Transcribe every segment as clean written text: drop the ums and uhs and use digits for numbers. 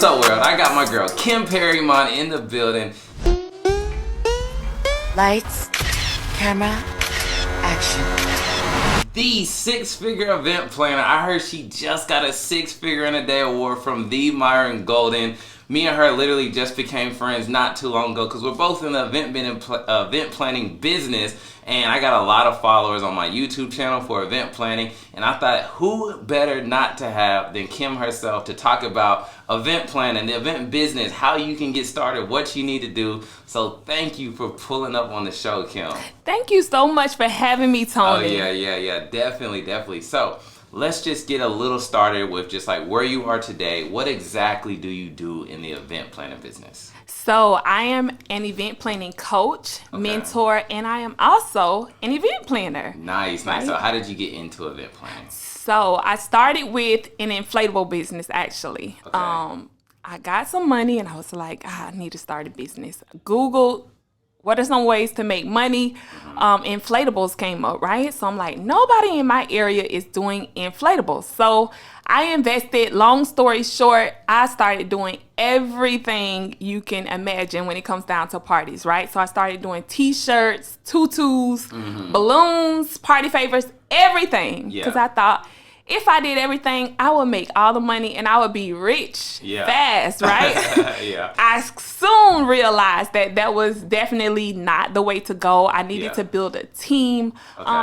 What's up, world? I got my girl Kim Perrymond in the building. Lights, camera, action. The six-figure event planner. I heard she just got a six-figure in a day award from the Myron Golden. Me and her literally just became friends not too long ago because we're both in the event planning business, and I got a lot of followers on my YouTube channel for event planning, and I thought who better not to have than Kim herself to talk about event planning, the event business, how you can get started, what you need to do. So thank you for pulling up on the show, Kim. Thank you so much for having me, Tony. Oh yeah, definitely. So let's just get a little started with just like where you are today. What exactly do you do in the event planning business? So I am an event planning coach, mentor, and I am also an event planner. Nice. Right? So how did you get into event planning? So I started with an inflatable business, actually. Okay. I got some money and I was like, I need to start a business. Googled what are some ways to make money. Inflatables came up, right? So I'm like, nobody in my area is doing inflatables. So I invested. Long story short, I started doing everything you can imagine when it comes down to parties, right? So I started doing t-shirts, tutus, balloons, party favors, everything. Because I thought, if I did everything, I would make all the money and I would be rich fast, right? I soon realized that that was definitely not the way to go. I needed to build a team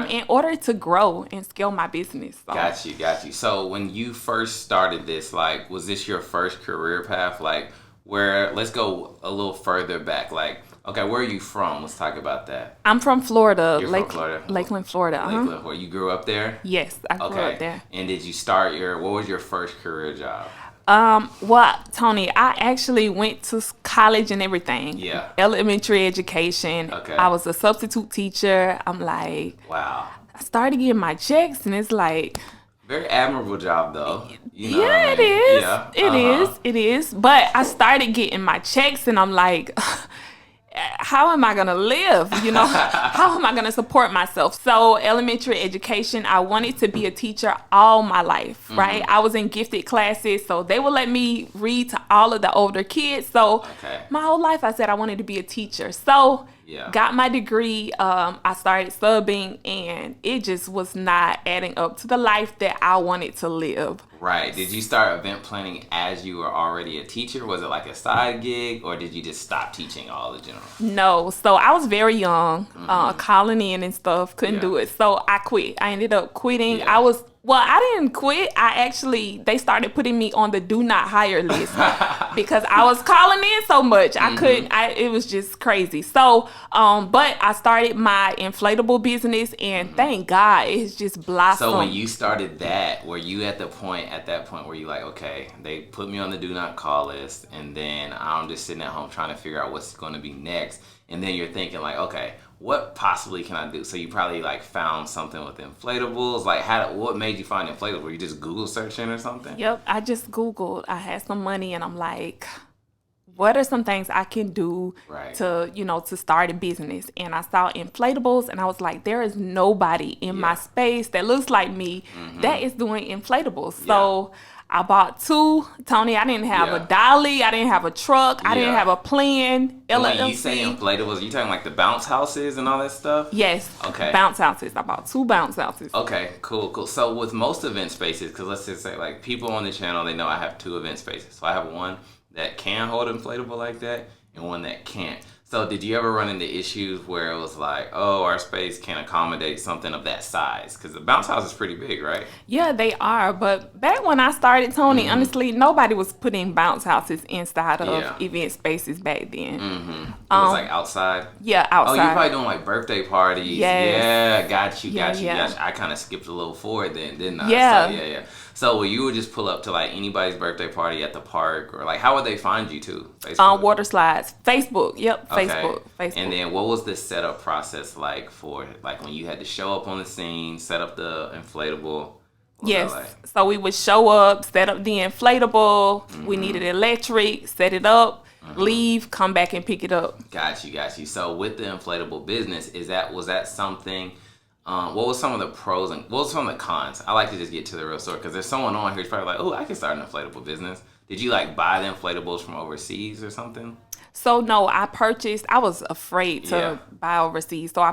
in order to grow and scale my business. So. Got you. So when you first started this, like, was this your first career path? Like, where, let's go a little further back. Like, okay, where are you from? Let's talk about that. I'm from Florida. You're from Florida? Lakeland, Florida. Lakeland, where you grew up there? Yes, I grew up there. And did you start what was your first career job? Well, Tony, I actually went to college and everything. Yeah. Elementary education. Okay. I was a substitute teacher. I'm like, wow. I started getting my checks and it's like, very admirable job, though. You know yeah, it is. Yeah, it is. But I started getting my checks, and I'm like, how am I gonna live? You know, how am I gonna support myself? So elementary education, I wanted to be a teacher all my life, right? I was in gifted classes, so they would let me read to all of the older kids. So my whole life, I said I wanted to be a teacher. So got my degree. I started subbing, and it just was not adding up to the life that I wanted to live. Right. Did you start event planning as you were already a teacher? Was it like a side gig, or did you just stop teaching all the general? No. So I was very young, calling in and stuff, couldn't do it. So I quit. I ended up quitting. I didn't quit. They started putting me on the do not hire list because I was calling in so much. I couldn't, it was just crazy. So, but I started my inflatable business, and thank God it's just blossomed. So when you started that, were you at that point where you like, okay, they put me on the do not call list, and then I'm just sitting at home trying to figure out what's going to be next. And then you're thinking like, okay, what possibly can I do? So you probably like found something with inflatables. Like, what made you find inflatable? Were you just Google searching or something? Yep, I just Googled. I had some money, and I'm like, what are some things I can do to start a business? And I saw inflatables, and I was like, there is nobody in my space that looks like me that is doing inflatables. So I bought two. Tony, I didn't have a dolly. I didn't have a truck. I didn't have a plan. When you say inflatables, you talking like the bounce houses and all that stuff? Yes. Okay. Bounce houses. I bought two bounce houses. Okay, cool. So with most event spaces, because let's just say like people on the channel, they know I have two event spaces. So I have one that can hold inflatable like that and one that can't. So did you ever run into issues where it was like, oh, our space can't accommodate something of that size? Because the bounce house is pretty big, right? Yeah, they are. But back when I started, Tony, honestly, nobody was putting bounce houses inside of event spaces back then. It was like outside? Yeah, outside. Oh, you're probably doing like birthday parties. Yes. Yeah, got you. I kind of skipped a little forward then, didn't I? Yeah. So you would just pull up to like anybody's birthday party at the park, or like how would they find you too? Facebook? Water slides. Facebook. Yep. Okay. Facebook. And then what was the setup process like for like when you had to show up on the scene, set up the inflatable? Yes. So we would show up, set up the inflatable. We needed electric, set it up, leave, come back and pick it up. Got you. So with the inflatable business, was that something? What was some of the pros and what was some of the cons? I like to just get to the real story because there's someone on here who's probably like, oh, I can start an inflatable business. Did you like buy the inflatables from overseas or something? So no, I was afraid to buy overseas. So I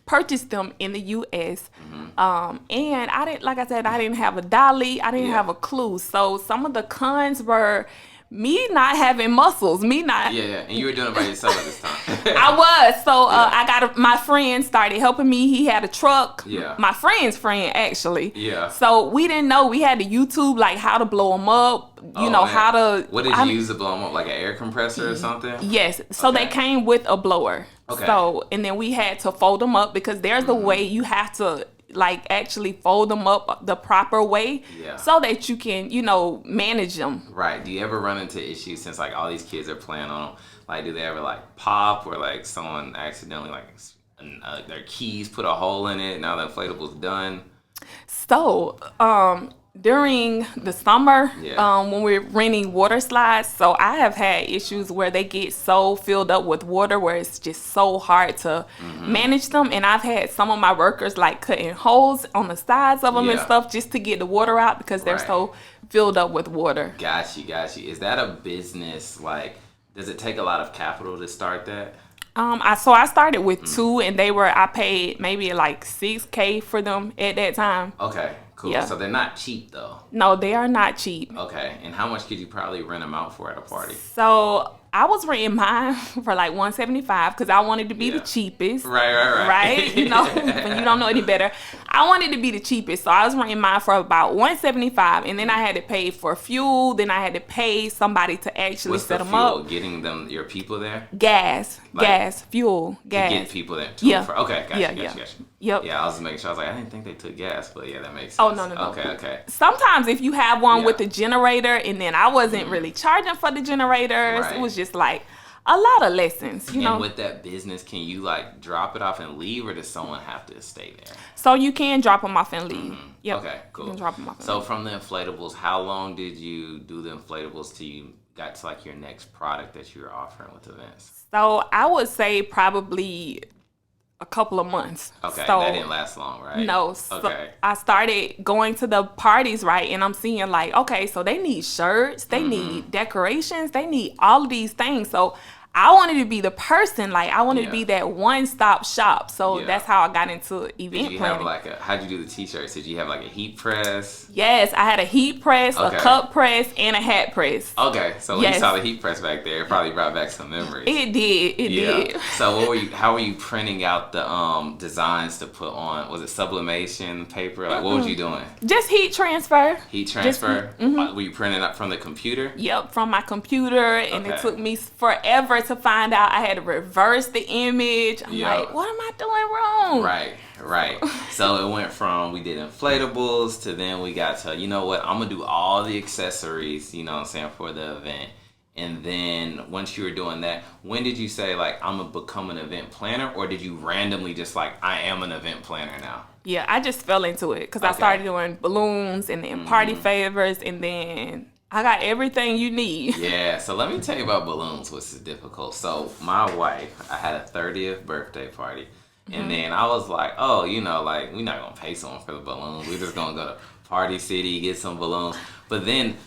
purchased them in the US. And I didn't, like I said, I didn't have a dolly. I didn't have a clue. So some of the cons were me not having muscles, me not. Yeah, and you were doing it by yourself at this time. I was. So my friend started helping me. He had a truck. Yeah. My friend's friend, actually. Yeah. So we didn't know. We had to YouTube, like, how to blow them up. You know, how to. What did you use to blow them up? Like an air compressor or something? Yes. So they came with a blower. Okay. So, and then we had to fold them up because there's a way you have to, like, actually fold them up the proper way so that you can, you know, manage them. Right. Do you ever run into issues since, like, all these kids are playing on them? Like, do they ever, like, pop or, like, someone accidentally, like, their keys put a hole in it, now the inflatable's done? So, during the summer, when we're renting water slides, so I have had issues where they get so filled up with water where it's just so hard to manage them. And I've had some of my workers like cutting holes on the sides of them and stuff just to get the water out because they're so filled up with water. Got you. Is that a business, like, does it take a lot of capital to start that? I started with 2 and I paid maybe like $6,000 for them at that time. Okay, cool. Yeah. So they're not cheap though. No, they are not cheap. Okay, and how much could you probably rent them out for at a party? So I was renting mine for like $175 because I wanted to be the cheapest. Right. You know, when you don't know any better. I wanted to be the cheapest. So I was renting mine for about $175 and then I had to pay for fuel. Then I had to pay somebody to actually set them up. Getting them, your people there? Gas, fuel, gas. To get people there. Okay, gotcha. Yep. Yeah, I was making sure. I was like, I didn't think they took gas, but yeah, that makes sense. Oh, no. Okay. Sometimes if you have one with a generator, and then I wasn't really charging for the generators, it was just like a lot of lessons, you know. And with that business, can you like drop it off and leave, or does someone have to stay there? So you can drop them off and leave. Yep. Okay, cool. You can drop them off. So from the inflatables, how long did you do the inflatables till you got to like your next product that you were offering with events? So I would say probably a couple of months. Okay, so, that didn't last long, right? No. So I started going to the parties, right? And I'm seeing like, okay, so they need shirts, they need decorations, they need all of these things. So I wanted to be the person, like I wanted to be that one-stop shop. So that's how I got into event planning. Did you have like how'd you do the t-shirts? Did you have like a heat press? Yes, I had a heat press, a cup press, and a hat press. Okay, so when you saw the heat press back there, it probably brought back some memories. It did. So how were you printing out the designs to put on? Was it sublimation paper? Like what was you doing? Just heat transfer. Heat transfer? Were you printing up from the computer? Yep, from my computer, and it took me forever to find out. I had to reverse the image. I'm like, what am I doing wrong? Right. So it went from we did inflatables to then we got to, you know what, I'm going to do all the accessories, you know what I'm saying, for the event. And then once you were doing that, when did you say like, I'm going to become an event planner, or did you randomly just like, I am an event planner now? Yeah, I just fell into it because I started doing balloons and then party favors, and then I got everything you need. Yeah, so let me tell you about balloons, which is difficult. So my wife, I had a 30th birthday party. And then I was like, oh, you know, like, we're not going to pay someone for the balloons. We're just going to go to Party City, get some balloons. But then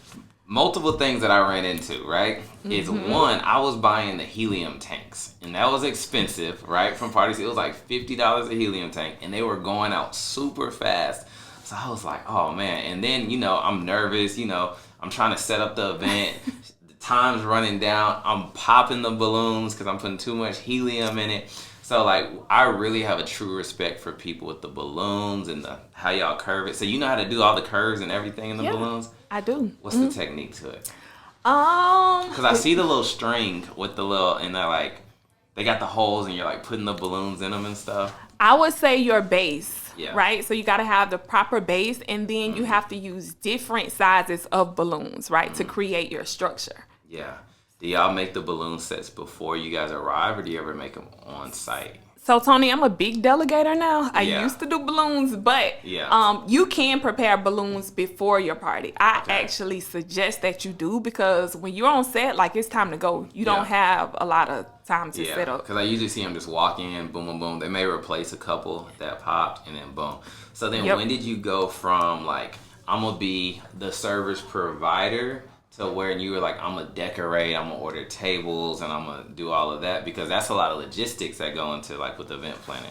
multiple things that I ran into, right, is one, I was buying the helium tanks. And that was expensive, right, from Party City. It was like $50 a helium tank. And they were going out super fast. So I was like, oh, man. And then, you know, I'm nervous, you know. I'm trying to set up the event. The time's running down. I'm popping the balloons because I'm putting too much helium in it. So, like, I really have a true respect for people with the balloons and how y'all curve it. So, you know how to do all the curves and everything in the balloons? I do. What's the technique to it? Because I see the little string with the little, and they're like, they got the holes and you're like putting the balloons in them and stuff. I would say your base. Right? So you got to have the proper base, and then you have to use different sizes of balloons, right, to create your structure. Yeah. Do y'all make the balloon sets before you guys arrive, or do you ever make them on site? So, Tony, I'm a big delegator now. I used to do balloons, but you can prepare balloons before your party. I actually suggest that you do, because when you're on set, like, it's time to go. You don't have a lot of time to set up. Because I usually see them just walk in, boom, boom, boom. They may replace a couple that popped, and then boom. So then when did you go from, like, I'm going to be the service provider So where you were like, I'm gonna decorate, I'm gonna order tables, and I'm gonna do all of that, because that's a lot of logistics that go into like with event planning.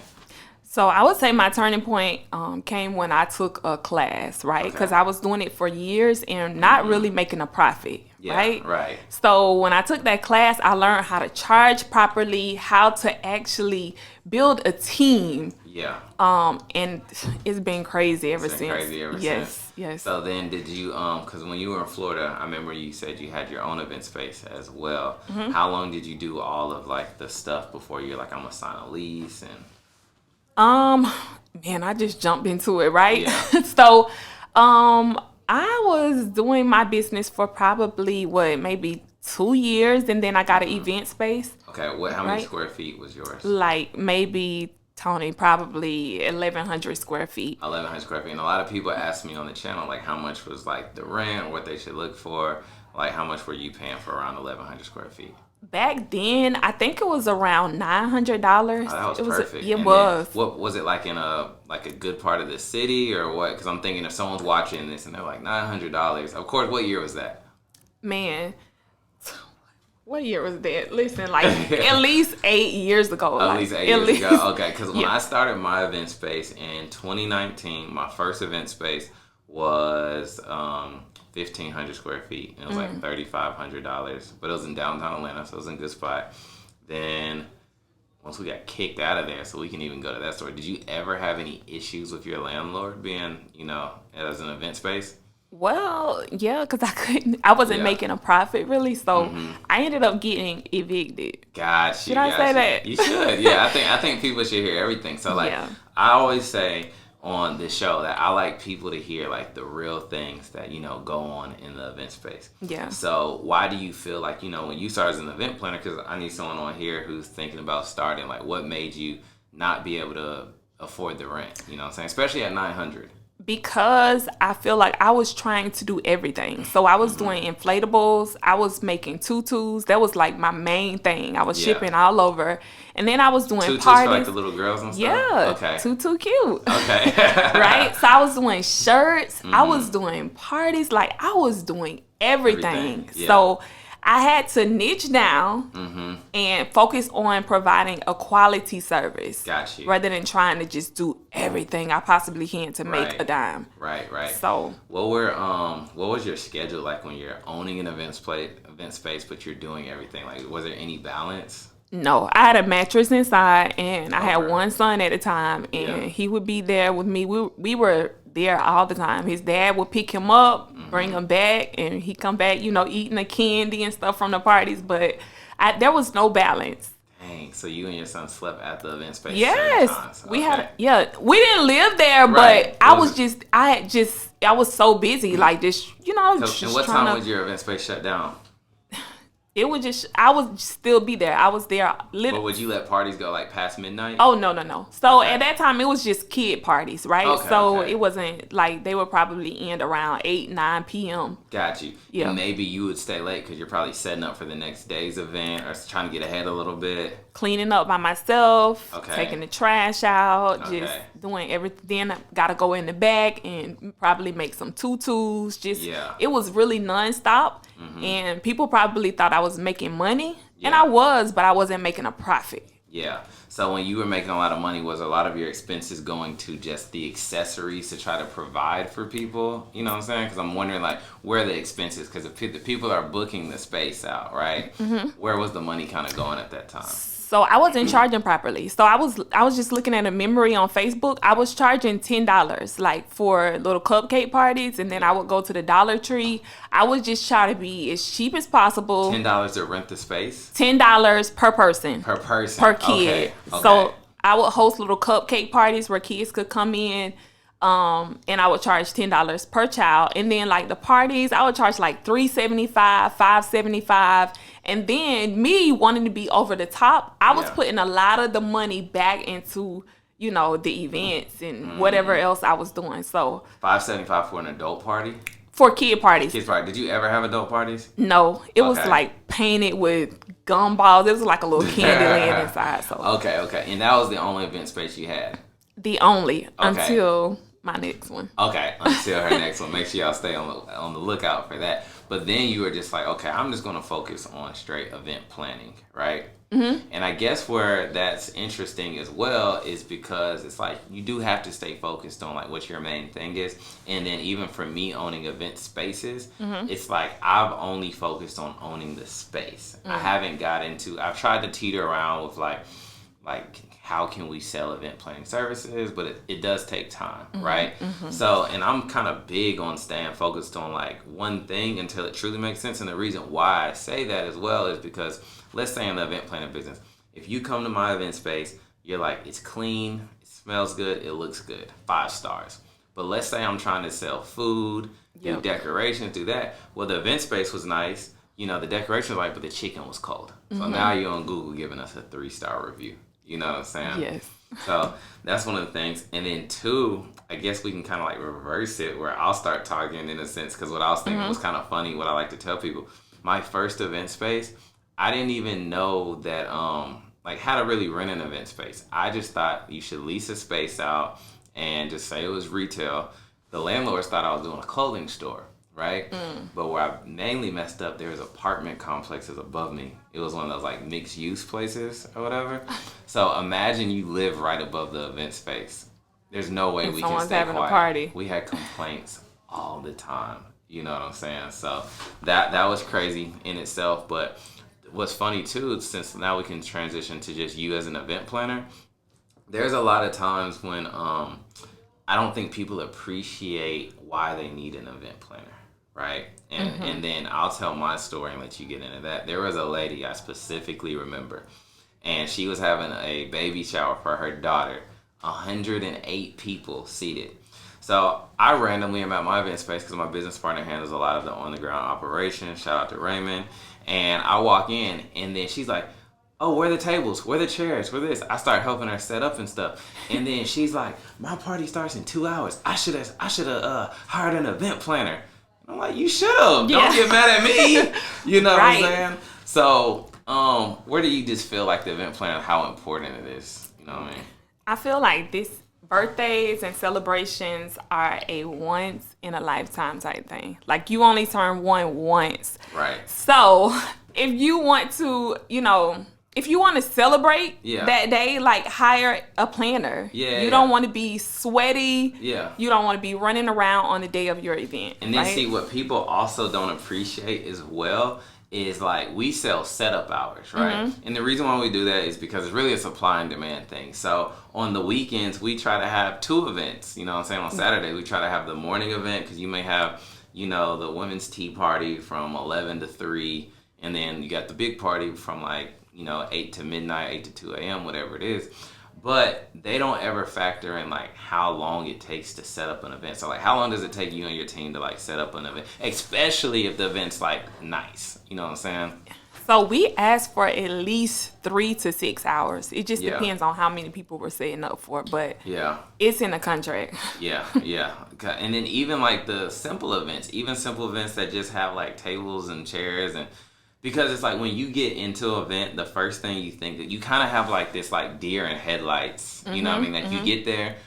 So I would say my turning point came when I took a class, right? Because I was doing it for years and not really making a profit, right? Right. So when I took that class, I learned how to charge properly, how to actually build a team. Yeah. And it's been crazy ever since. Crazy ever yes, since. Yes. So then did you, because when you were in Florida, I remember you said you had your own event space as well. How long did you do all of like the stuff before you're like, I'm gonna sign a lease? And man, I just jumped into it, right? Yeah. So, I was doing my business for probably maybe 2 years, and then I got an event space. Okay, how many square feet was yours? Like maybe, Tony, probably 1,100 square feet. 1,100 square feet. And a lot of people ask me on the channel, like, how much was like the rent, or what they should look for. Like, how much were you paying for around 1,100 square feet? Back then, I think it was around $900. Oh, that was perfect. It was. What was it like in a good part of the city, or what? Because I'm thinking if someone's watching this and they're like $900. Of course, what year was that? Man, what year was that? Listen, like at least 8 years ago. At least 8 years ago. Okay, because when I started my event space in 2019, my first event space was 1,500 square feet. It was like $3,500, but it was in downtown Atlanta, so it was in a good spot. Then once we got kicked out of there, so we can even go to that store. Did you ever have any issues with your landlord being, as an event space? Well, yeah, because I wasn't making a profit really, so I ended up getting evicted. Gotcha. Should I say that? You should. Yeah, I think people should hear everything. So I always say on this show that I like people to hear like the real things that go on in the event space. Yeah. So why do you feel like when you started as an event planner? Because I need someone on here who's thinking about starting. Like, what made you not be able to afford the rent? You know what I'm saying? Especially at 900. Because I feel like I was trying to do everything. So I was doing inflatables. I was making tutus. That was like my main thing. I was shipping all over. And then I was doing tutus parties. For like the little girls and stuff? Yeah. Okay. Tutu cute. Okay. Right? So I was doing shirts. I was doing parties. Like, I was doing everything. Yeah. So I had to niche down and focus on providing a quality service. Got you. Rather than trying to just do everything I possibly can to make a dime. Right. So what was your schedule like when you're owning an event space, but you're doing everything? Like, was there any balance? No, I had a mattress inside, and I had one son at a time, and he would be there with me. We were there all the time. His dad would pick him up, bring him back, and he'd come back, eating the candy and stuff from the parties. But there was no balance. Dang, so you and your son slept at the event space? Yes, times. we had. Yeah, we didn't live there, but I was so busy, like just just and what trying time was your event space shut down? It was I would still be there. I was there. But would you let parties go like past midnight? Oh, no. So at that time, it was just kid parties, right? Okay, it wasn't like they would probably end around 8, 9 p.m. Got you. Yeah. And maybe you would stay late because you're probably setting up for the next day's event or trying to get ahead a little bit. Cleaning up by myself, Okay. taking the trash out, Okay. just doing everything. Then I got to go in the back and probably make some tutus. It was really nonstop. And people probably thought I was making money. And I was, but I wasn't making a profit. Yeah. So when you were making a lot of money, was a lot of your expenses going to just the accessories to try to provide for people? You know what I'm saying? Because I'm wondering, like, where are the expenses? Because if the people are booking the space out, right? Where was the money kind of going at that time? So I wasn't charging properly. So I was just looking at a memory on Facebook. I was charging $10 like for little cupcake parties, and then I would go to the Dollar Tree. I would just try to be as cheap as possible. $10 to rent the space? $10 per person. Per person. Per kid. Okay. So I would host little cupcake parties where kids could come in. And I would charge $10 per child. And then like the parties, I would charge like $375, $575. And then me wanting to be over the top, I was putting a lot of the money back into, the events and whatever else I was doing. So $575 for an adult party? For kid parties. Kids party. Did you ever have adult parties? No. It was like painted with gumballs. It was like a little candy land inside. So Okay. And that was the only event space you had? The only until my next one. Okay, until her next one. Make sure y'all stay on the lookout for that. But then you were just like, okay, I'm just going to focus on straight event planning, right? Mm-hmm. And I guess where that's interesting as well is because it's like you do have to stay focused on like what your main thing is. And then even for me owning event spaces, it's like I've only focused on owning the space. I haven't I've tried to teeter around with like how can we sell event planning services, but it does take time, right? So, and I'm kind of big on staying focused on like one thing until it truly makes sense. And the reason why I say that as well is because let's say in the event planning business, if you come to my event space, you're like, it's clean, it smells good, it looks good, 5 stars. But let's say I'm trying to sell food, do decorations, do that. Well, the event space was nice, you know, the decoration was right, but the chicken was cold. So now you're on Google giving us a 3-star review. You know what I'm saying? Yes. So that's one of the things. And then 2, I guess we can kind of like reverse it where I'll start talking in a sense because what I was thinking was kind of funny. What I like to tell people, my first event space, I didn't even know that like how to really rent an event space. I just thought you should lease a space out and just say it was retail. The landlords thought I was doing a clothing store. Right? But where I mainly messed up, there was apartment complexes above me. It was one of those like mixed use places or whatever. So imagine you live right above the event space. There's no way we can stay having quiet. A party. We had complaints all the time. You know what I'm saying? So that was crazy in itself. But what's funny too, since now we can transition to just you as an event planner, there's a lot of times when I don't think people appreciate why they need an event planner. Right? And then I'll tell my story and let you get into that. There was a lady I specifically remember, and she was having a baby shower for her daughter. 108 people seated. So I randomly am at my event space because my business partner handles a lot of the on-the-ground operations. Shout out to Raymond. And I walk in, and then she's like, oh, where are the tables? Where are the chairs? Where this? I start helping her set up and stuff. And then she's like, my party starts in 2 hours. I should have hired an event planner. I'm like, you should have. Yeah. Don't get mad at me. You know Right. what I'm saying? So, where do you just feel like the event planner, how important it is? You know what I mean? I feel like birthdays and celebrations are a once in a lifetime type thing. Like you only turn one once. Right. So if you want to, if you want to celebrate that day, like hire a planner. Yeah. You don't want to be sweaty. Yeah. You don't want to be running around on the day of your event. And then right? see what people also don't appreciate as well is like we sell setup hours, right? And the reason why we do that is because it's really a supply and demand thing. So on the weekends, we try to have 2 events. You know what I'm saying? On Saturday, we try to have the morning event because you may have, the women's tea party from 11 to 3. And then you got the big party from 8 to midnight, 8 to 2 a.m., whatever it is. But they don't ever factor in how long it takes to set up an event. So how long does it take you and your team to set up an event? Especially if the event's nice. You know what I'm saying? So we ask for at least 3 to 6 hours. It just depends on how many people we're setting up for, but it's in the contract. Yeah. And then even the simple events, that just have tables and chairs and because it's when you get into an event, the first thing you think that you kind of have this deer in headlights. You know what I mean? You get there,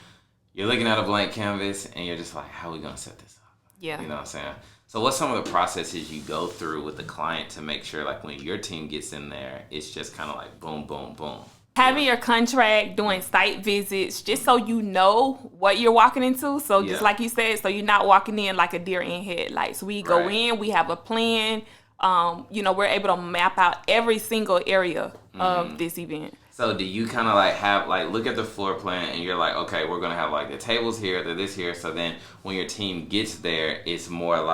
you're looking at a blank canvas, and you're just how are we going to set this up? Yeah. You know what I'm saying? So what's some of the processes you go through with the client to make sure when your team gets in there, it's just kind of boom, boom, boom? Having your contract, doing site visits, just so you know what you're walking into. So just like you said, so you're not walking in like a deer in headlights. We go in, we have a plan. We're able to map out every single area of this event. So do you kind of have look at the floor plan and you're okay, we're going to have the tables here, the this here. So then when your team gets there, it's more all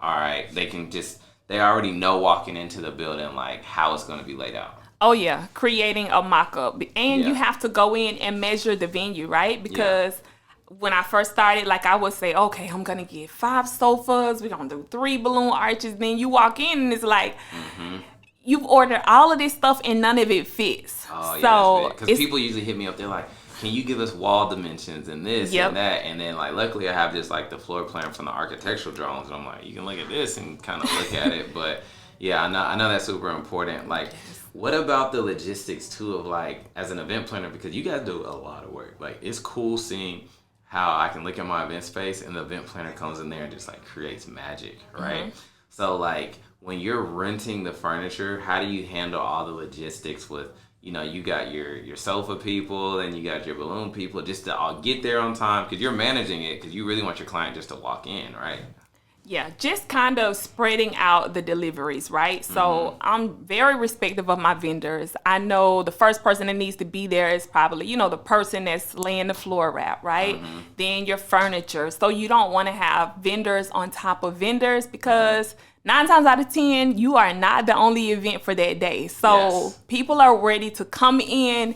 right, they already know walking into the building, how it's going to be laid out. Oh yeah. Creating a mock-up. And you have to go in and measure the venue, right? Because when I first started, I would say, okay, I'm going to get 5 sofas. We're going to do 3 balloon arches. Then you walk in and it's you've ordered all of this stuff and none of it fits. Oh, yeah. Because people usually hit me up. They're like, can you give us wall dimensions and this and that? And then, luckily I have just, the floor plan from the architectural drawings. And I'm like, you can look at this and kind of look at it. But, yeah, I know that's super important. What about the logistics, too, of, as an event planner? Because you guys do a lot of work. It's cool seeing how I can look at my event space and the event planner comes in there and just like creates magic, right? So like when you're renting the furniture, how do you handle all the logistics with, you know, you got your sofa people and you got your balloon people just to all get there on time because you're managing it because you really want your client just to walk in, right? Yeah, just kind of spreading out the deliveries, right? So I'm very respectful of my vendors. I know the first person that needs to be there is probably, you know, the person that's laying the floor wrap, right? Then your furniture. So you don't want to have vendors on top of vendors because 9 times out of 10, you are not the only event for that day. So people are ready to come in,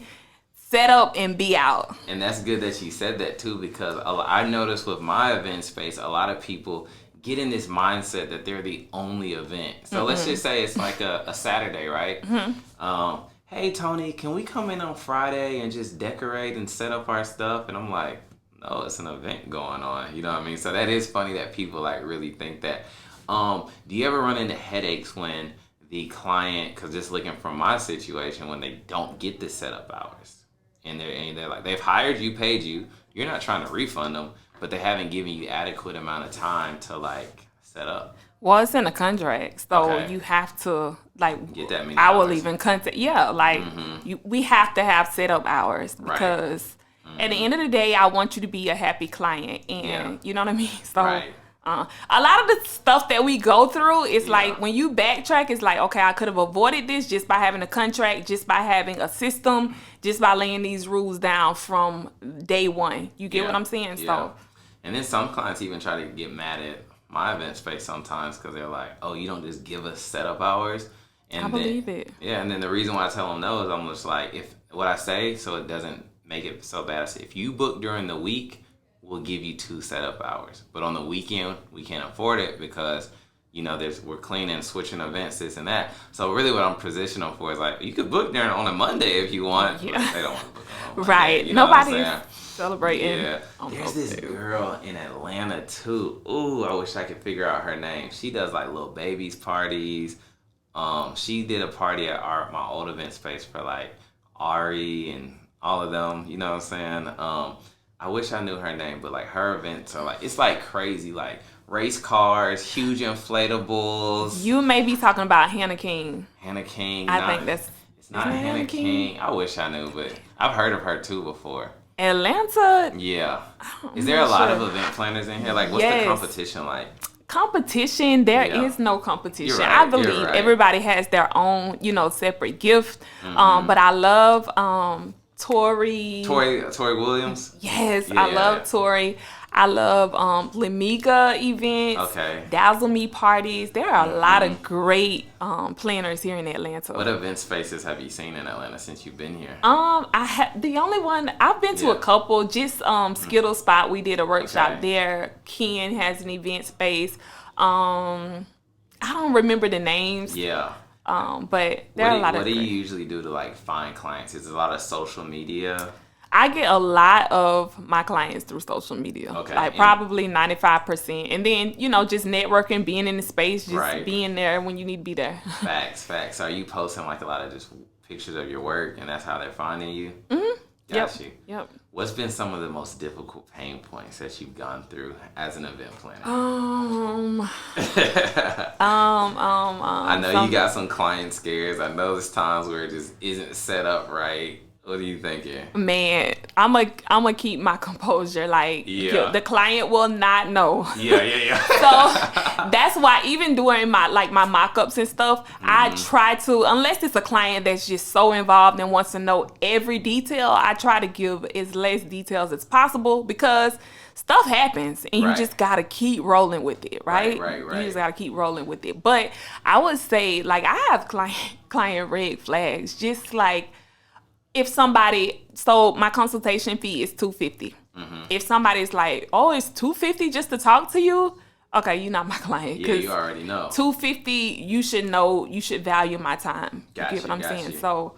set up, and be out. And that's good that you said that too, because I noticed with my event space, a lot of people get in this mindset that they're the only event. So let's just say it's like a Saturday, right? Hey, Tony, can we come in on Friday and just decorate and set up our stuff? And I'm like, no, it's an event going on. You know what I mean? So that is funny that people like really think that. Do you ever run into headaches when the client, because just looking from my situation, when they don't get the setup hours and they're like, they've hired you, paid you, you're not trying to refund them, but they haven't given you adequate amount of time to like set up. Well, it's in a contract, so you have to like get that many I will hours. even contact. Yeah, like we have to have setup hours because at the end of the day, I want you to be a happy client, and you know what I mean. So a lot of the stuff that we go through is like when you backtrack, it's like, okay, I could have avoided this just by having a contract, just by having a system, just by laying these rules down from day one. You get what I'm saying? So. And then some clients even try to get mad at my event space sometimes because they're like, oh, you don't just give us setup hours. And I believe it. Yeah, and then the reason why I tell them no is I'm just like, if what I say, so it doesn't make it so bad. I say, if you book during the week, we'll give you 2 setup hours. But on the weekend, we can't afford it because, you know, we're cleaning, switching events, this and that. So really what I'm positioning them for is like, you could book during on a Monday if you want. But they don't want to book on a Monday. Right. You know Nobody's celebrating. Yeah. There's this girl in Atlanta too. Ooh, I wish I could figure out her name. She does like little babies parties. She did a party at my old event space for like Ari and all of them. You know what I'm saying? I wish I knew her name, but like her events are like, it's like crazy, like race cars, huge inflatables. You may be talking about Hannah King. Hannah King. I think that's... It's not Hannah King. I wish I knew, but I've heard of her too before. Atlanta? Yeah. Is there a lot of event planners in here? Like, what's the competition like? Competition, there is no competition. Right, I believe everybody has their own, you know, separate gift. But I love Tori Williams? Yes, I love Tori. I love Lemiga events, Dazzle Me parties. There are a lot of great planners here in Atlanta. What event spaces have you seen in Atlanta since you've been here? The only one I've been to a couple. Just Skittle Spot. We did a workshop there. Ken has an event space. I don't remember the names. Yeah. But there are a lot of. What do you usually do to like find clients? Is it a lot of social media? I get a lot of my clients through social media. Like probably 95%. And then, you know, just networking, being in the space, just being there when you need to be there. Facts. Are you posting like a lot of just pictures of your work and that's how they're finding you? Got you. Yep. What's been some of the most difficult pain points that you've gone through as an event planner? I know you got some client scares. I know there's times where it just isn't set up right. What are you thinking? Man, I'm a keep my composure. Like, the client will not know. Yeah. So that's why even during my mock-ups and stuff, I try to, unless it's a client that's just so involved and wants to know every detail, I try to give as less details as possible because stuff happens and you just gotta keep rolling with it, right? You just gotta keep rolling with it. But I would say, like, I have client red flags, just like, if somebody, so my consultation fee is $250. If somebody's like, oh, it's $250 just to talk to you, okay, you're not my client. Yeah, you already know. $250, you should know, you should value my time. You get what I'm saying? So,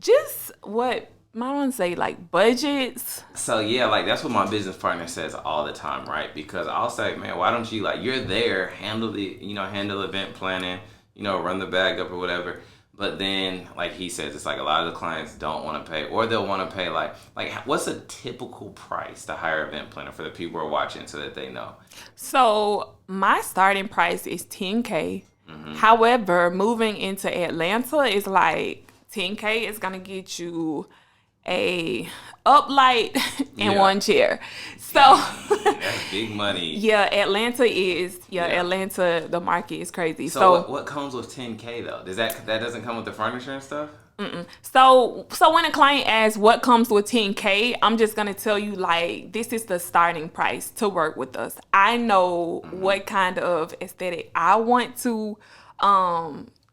just what, I want to say, like, budgets. So, yeah, like, that's what my business partner says all the time, right? Because I'll say, man, why don't you, like, you're there, handle event planning, you know, run the bag up or whatever. But then, like he says, it's like a lot of the clients don't want to pay, or they'll want to pay like what's a typical price to hire an event planner for the people who are watching so that they know? So my starting price is $10K. However, moving into Atlanta is like $10K is gonna get you a uplight and one chair. So that's big money. Yeah, Atlanta, the market is crazy. So what comes with $10K though? Does that doesn't come with the furniture and stuff? So when a client asks what comes with $10K, I'm just gonna tell you like this is the starting price to work with us. I know what kind of aesthetic I want to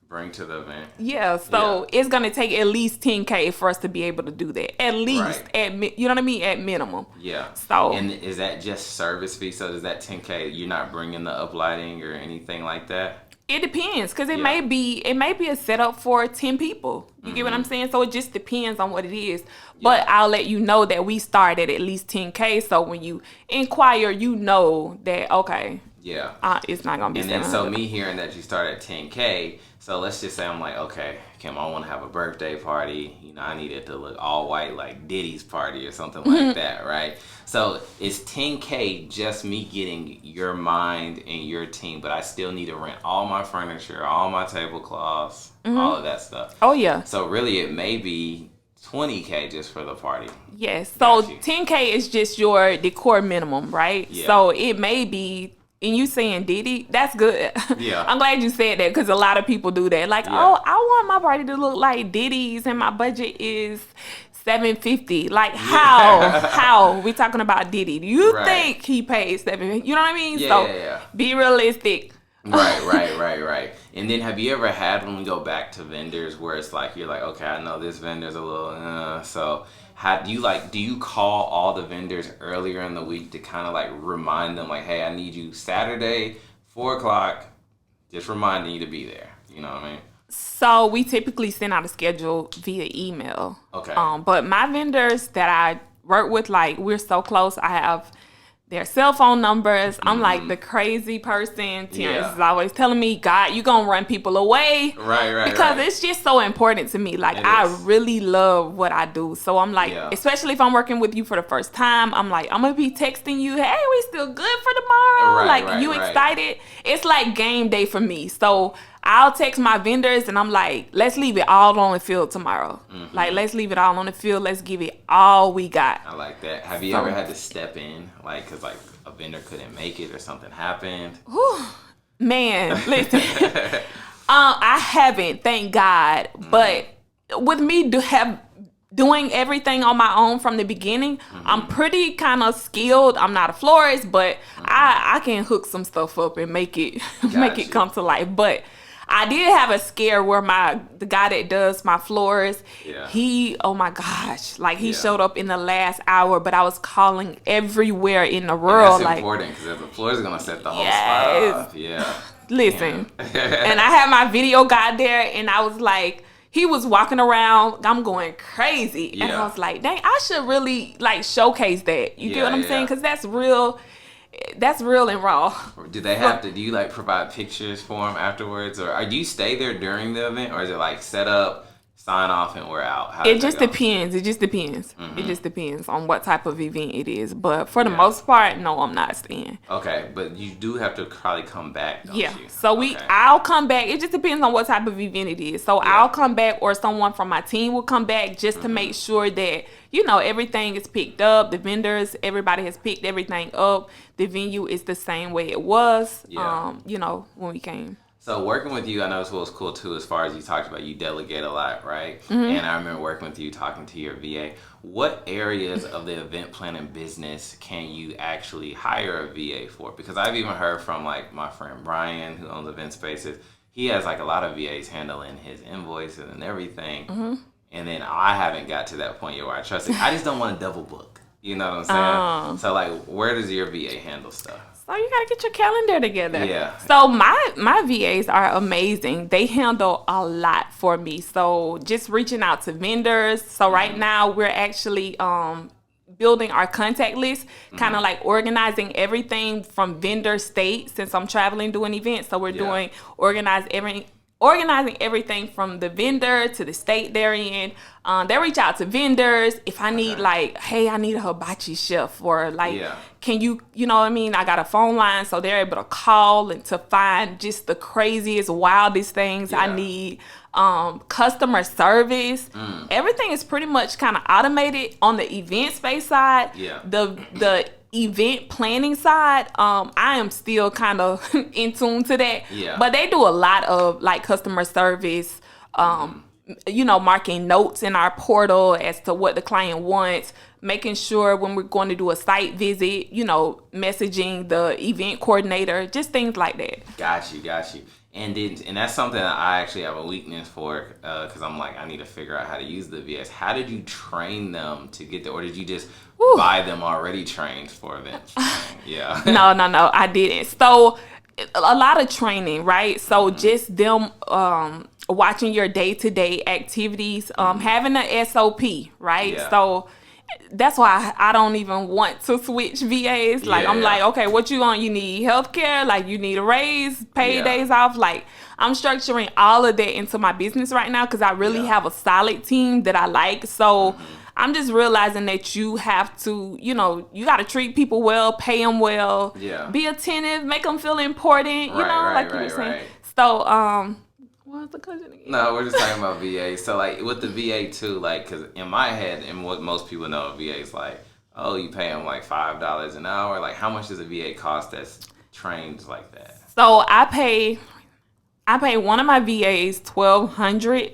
bring to the event. Yeah, so it's gonna take at least $10K for us to be able to do that. At least, you know what I mean, at minimum. Yeah. So, and is that just service fee? So does that $10K? You're not bringing the uplighting or anything like that? It depends, because it may be a setup for 10 people. You get what I'm saying? So it just depends on what it is. But I'll let you know that we start at least $10K. So when you inquire, you know that it's not gonna be. And then so me hearing that you start at $10K. So let's just say I'm like, okay, Kim, I want to have a birthday party. You know, I need it to look all white like Diddy's party or something like that, right? So it's $10K just me getting your mind and your team, but I still need to rent all my furniture, all my tablecloths, all of that stuff. Oh, yeah. So really it may be $20K just for the party. Yes. So $10K is just your decor minimum, right? Yeah. So it may be. And you saying Diddy, that's good. Yeah. I'm glad you said that because a lot of people do that. Like, oh, I want my party to look like Diddy's and my budget is $750. Like, how? We talking about Diddy. Do you think he pays $750? You know what I mean? Yeah, be realistic. Right. And then have you ever had, when we go back to vendors, where it's like, you're like, okay, I know this vendor's a little, so how do you call all the vendors earlier in the week to kind of like remind them like, hey, I need you Saturday, 4:00, just reminding you to be there. You know what I mean? So we typically send out a schedule via email. Okay. But my vendors that I work with, like, we're so close. I have their cell phone numbers. I'm like the crazy person. Terrence is always telling me, God, you gonna run people away. Right. Because it's just so important to me. Like, I really love what I do. So I'm like, especially if I'm working with you for the first time, I'm like, I'm gonna be texting you, hey, we still good for tomorrow? You excited? It's like game day for me. So I'll text my vendors and I'm like, let's leave it all on the field tomorrow. Like, let's leave it all on the field. Let's give it all we got. I like that. Have you ever had to step in, like, because like a vendor couldn't make it or something happened? Whew, man, listen. I haven't, thank God. But with me doing everything on my own from the beginning, I'm pretty kind of skilled. I'm not a florist, but I can hook some stuff up and make it come to life. But I did have a scare where the guy that does my floors, he, oh my gosh, like he showed up in the last hour, but I was calling everywhere in the world. And that's like, important because if the floor is gonna set the whole spot off. Listen, and I had my video guy there, and I was like, he was walking around, I'm going crazy, and I was like, dang, I should really like showcase that. You get what I'm saying? Because that's real. That's real and raw. Do they have to? Do you like provide pictures for them afterwards, or do you stay there during the event, or is it like set up, sign off, and we're out? It just depends. It just depends. It just depends on what type of event it is. But for the most part, no, I'm not staying. Okay, but you do have to probably come back, don't you? So I'll come back. It just depends on what type of event it is. So I'll come back, or someone from my team will come back just to make sure that, you know, everything is picked up. The vendors, everybody has picked everything up. The venue is the same way it was, you know, when we came. So working with you, I know it's what's cool too, as far as you talked about, you delegate a lot, right? And I remember working with you, talking to your VA. What areas of the event planning business can you actually hire a VA for? Because I've even heard from like my friend Brian, who owns Event Spaces. He has like a lot of VAs handling his invoices and everything. And then I haven't got to that point yet where I trust it. I just don't want to double book. You know what I'm saying? So like, where does your VA handle stuff? So you gotta get your calendar together. Yeah. So my VAs are amazing. They handle a lot for me. So just reaching out to vendors. So right now we're actually building our contact list, kind of like organizing everything from vendor state, since I'm traveling doing events. So we're doing organize organizing everything from the vendor to the state they're in. They reach out to vendors. If I need like, hey, I need a hibachi chef, or like, can you know what I mean? I got a phone line, so they're able to call and to find just the craziest, wildest things I need. Customer service. Everything is pretty much kind of automated on the event space side. The event planning side, I am still kind of in tune to that. But they do a lot of like customer service, you know, marking notes in our portal as to what the client wants, making sure when we're going to do a site visit, you know, messaging the event coordinator, just things like that. Got you. And that's something that I actually have a weakness for, because I'm like, I need to figure out how to use the VAs. How did you train them to get there, or did you just buy them already trained for events? No, I didn't. So a lot of training, right? So just them watching your day-to-day activities, having an SOP, right? So that's why I don't even want to switch VAs. Like, I'm like, okay, what you want? You need healthcare? Like, you need a raise, paid days off? Like, I'm structuring all of that into my business right now because I really have a solid team that I like. So I'm just realizing that you have to, you know, you got to treat people well, pay them well, be attentive, make them feel important, you know, like you were saying. So, what was the question again? No, we're just talking about VA. So, like, with the VA, too, like, because in my head, and what most people know of VA is like, oh, you pay them, like, $5 an hour. Like, how much does a VA cost that's trained like that? So, I pay one of my VAs $1,200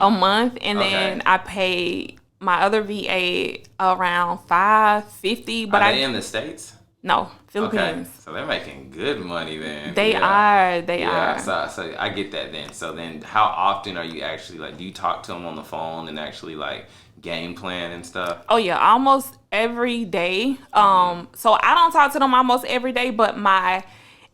a month, and then I pay my other VA around $550. But Are they in the States? No, Philippines. Okay, so they're making good money then. They are. So I get that then. So then how often are you actually, like, do you talk to them on the phone and actually, like, game plan and stuff? Oh, yeah, almost every day. So I don't talk to them almost every day, but my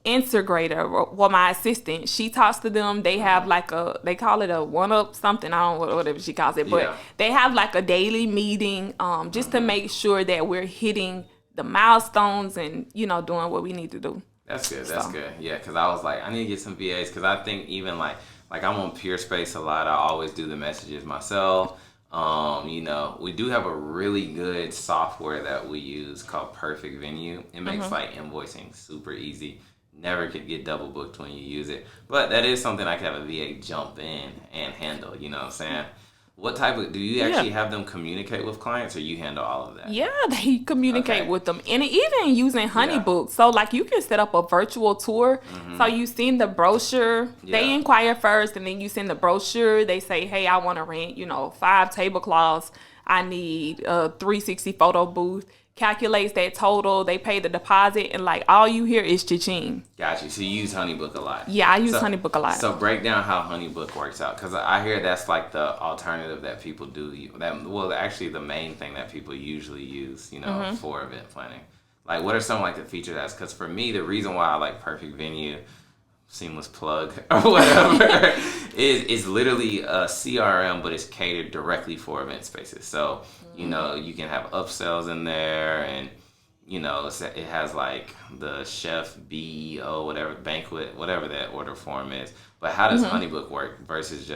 integrator, well, my assistant, she talks to them. They have like they call it a one-up something. I don't know, whatever she calls it. But they have like a daily meeting just to make sure that we're hitting the milestones and, you know, doing what we need to do. That's good. That's good. Yeah, because I was like, I need to get some VAs because I think even like I'm on Peerspace a lot. I always do the messages myself. You know, we do have a really good software that we use called Perfect Venue. It makes like invoicing super easy. Never could get double booked when you use it. But that is something I could have a VA jump in and handle, you know what I'm saying? What type of, do you actually have them communicate with clients, or you handle all of that? Yeah, they communicate with them. And even using HoneyBook. So, like, you can set up a virtual tour. So, you send the brochure. They inquire first, and then you send the brochure. They say, hey, I want to rent, you know, 5 tablecloths. I need a 360 photo booth. Calculates that total. They pay the deposit, and like all you hear is cha-ching. Got you. So you use HoneyBook a lot. Yeah, I use HoneyBook a lot. So break down how HoneyBook works out, because I hear that's like the alternative that people do. Actually, the main thing that people usually use, you know, for event planning. Like, what are some like the features that's? Because for me, the reason why I like Perfect Venue, seamless plug or whatever, is literally a CRM, but it's catered directly for event spaces. So, you know, you can have upsells in there, and, you know, it has like the chef, BEO, whatever, banquet, whatever that order form is. But how does HoneyBook work versus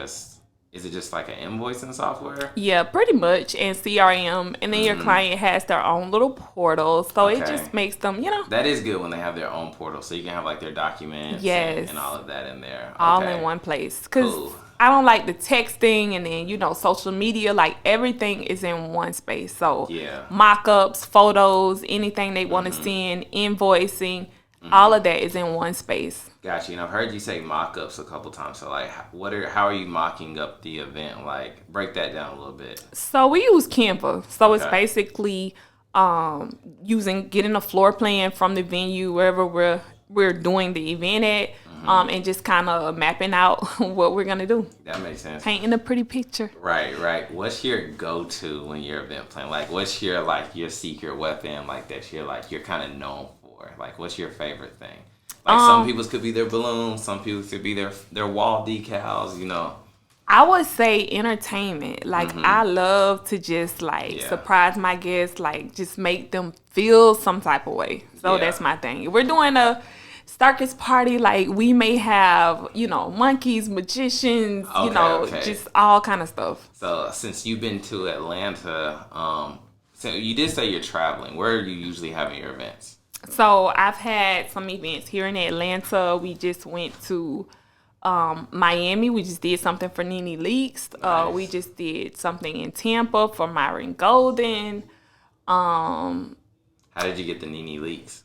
is it just like an invoicing software? Yeah, pretty much, and CRM, and then your client has their own little portal, so it just makes them, you know. That is good when they have their own portal, so you can have like their documents and all of that in there. All in one place, because I don't like the texting and then, you know, social media, like everything is in one space. So mock-ups, photos, anything they want to send, invoicing, all of that is in one space. Gotcha. And I've heard you say mock-ups a couple times. So, like, how are you mocking up the event? Like, break that down a little bit. So we use Canva. So it's basically getting a floor plan from the venue wherever we're doing the event at, and just kind of mapping out what we're gonna do. That makes sense. Painting a pretty picture. Right. What's your go-to when you're event planning? Like, what's your secret weapon, like that you're kind of known for? Like, what's your favorite thing? Like, some people's could be their balloons, some people's could be their wall decals, you know. I would say entertainment. Like, I love to just, like, surprise my guests, like, just make them feel some type of way. So that's my thing. If we're doing a circus party, like we may have, monkeys, magicians, just all kind of stuff. So since you've been to Atlanta, so you did say you're traveling. Where are you usually having your events? So I've had some events here in Atlanta. We just went to Miami. We just did something for Nene Leakes. Nice. We just did something in Tampa for Myron Golden. How did you get the Nene Leakes?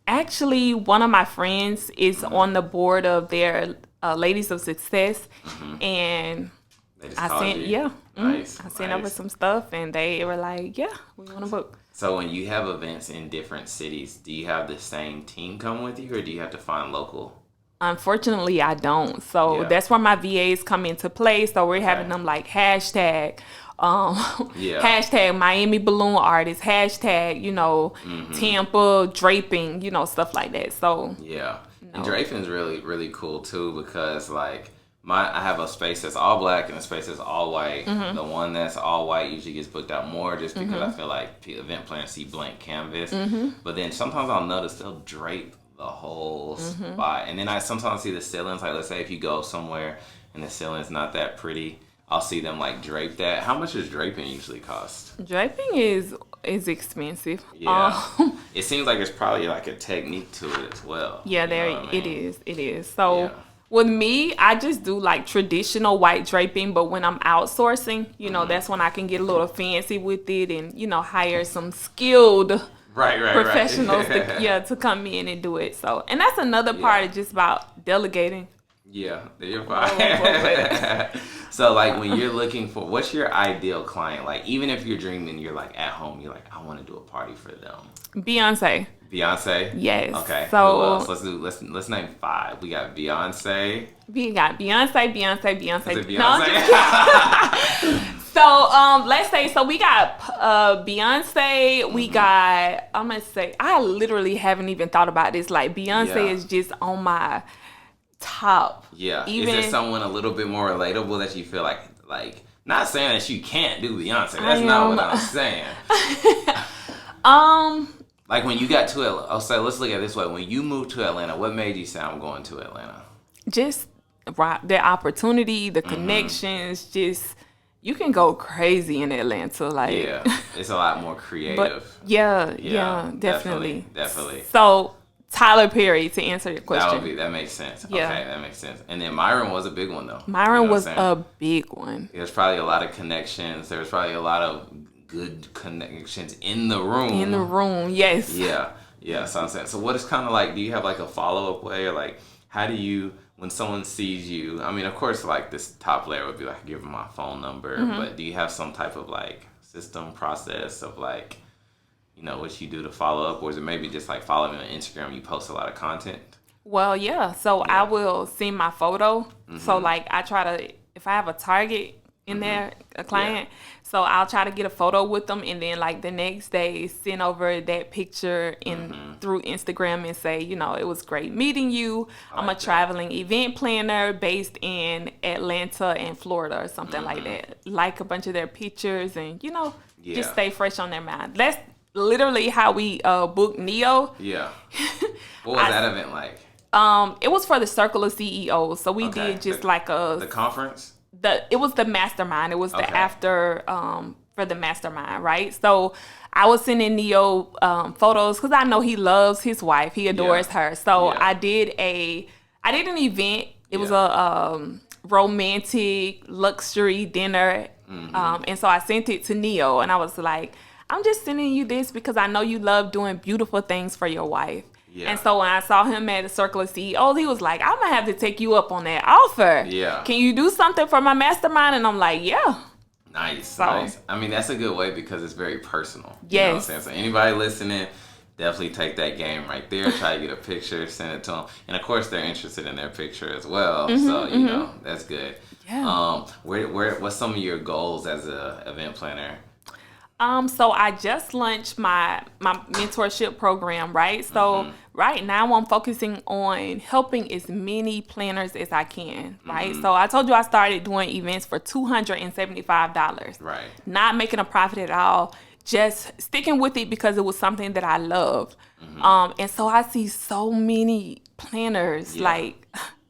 Actually, one of my friends is on the board of their Ladies of Success, and I sent Nice. I sent over some stuff, and they were like, "Yeah, we want to book." So when you have events in different cities, do you have the same team come with you, or do you have to find local? Unfortunately, I don't. So that's where my VAs come into play. So we're having them like hashtag Miami balloon artist, hashtag, Tampa draping, stuff like that. So and draping is really, really cool too, because like I have a space that's all black and a space that's all white. The one that's all white usually gets booked out more just because I feel like the event planners see blank canvas. But then sometimes I'll notice they'll drape the whole spot. And then I sometimes see the ceilings, like let's say if you go somewhere and the ceiling's not that pretty, I'll see them like drape that. How much does draping usually cost? Draping is expensive. Yeah. It seems like there's probably like a technique to it as well. Yeah, it is. So with me, I just do like traditional white draping, but when I'm outsourcing, that's when I can get a little fancy with it and, hire some skilled professionals to come in and do it. So, and that's another part of just about delegating. Yeah, you're fine. So, like, when you're looking for, what's your ideal client? Like, even if you're dreaming, you're like at home, you're like, I want to do a party for them. Beyonce. Yes. Okay. So let's name 5. We got Beyonce. We got Beyonce. Is it Beyonce? No, so let's say we got Beyonce. We got I literally haven't even thought about this. Like Beyonce is just on my top. Yeah. Is there someone a little bit more relatable that you feel like not saying that you can't do Beyonce. That's not what I'm saying. Like when you got to Atlanta, let's look at it this way. When you moved to Atlanta, what made you say I'm going to Atlanta? Just the opportunity, the connections, just you can go crazy in Atlanta. Like it's a lot more creative. Definitely. So Tyler Perry, to answer your question. That makes sense. Yeah. Okay, that makes sense. And then Myron was a big one though. Myron was a big one. There's probably a lot of connections. There's probably a lot of good connections in the room. Yes. Yeah. So I'm saying, so what is kind of like, do you have like a follow-up way, or like how do you, when someone sees you, I mean, of course, like this top layer would be like, give them my phone number, but do you have some type of like system process of like, what you do to follow up, or is it maybe just like follow me on Instagram, you post a lot of content? Well, so I will send my photo. So like I try to, if I have a target in there, a client, so I'll try to get a photo with them, and then like the next day send over that picture through Instagram and say, it was great meeting you. I'm a traveling event planner based in Atlanta and Florida or something like that. Like a bunch of their pictures and, just stay fresh on their mind. That's literally how we booked Neo. Yeah. What was that event like? It was for the Circle of CEOs. So we did just the conference? It was the mastermind. It was the after for the mastermind, right? So I was sending Neo photos because I know he loves his wife. He adores her. So I did an event. It was a romantic luxury dinner. And so I sent it to Neo, and I was like, I'm just sending you this because I know you love doing beautiful things for your wife. Yeah. And so when I saw him at the Circle of CEOs, he was like, I'm going to have to take you up on that offer. Yeah. Can you do something for my mastermind? And I'm like, yeah. Nice. I mean, that's a good way because it's very personal. Yes. You know what I'm saying? So anybody listening, definitely take that game right there. Try to get a picture, send it to them. And of course, they're interested in their picture as well. So, that's good. Yeah. What's some of your goals as an event planner? So I just launched my mentorship program, right? So right now I'm focusing on helping as many planners as I can, right? So I told you I started doing events for $275. Right. Not making a profit at all. just sticking with it because it was something that I loved. And so I see so many planners. Like,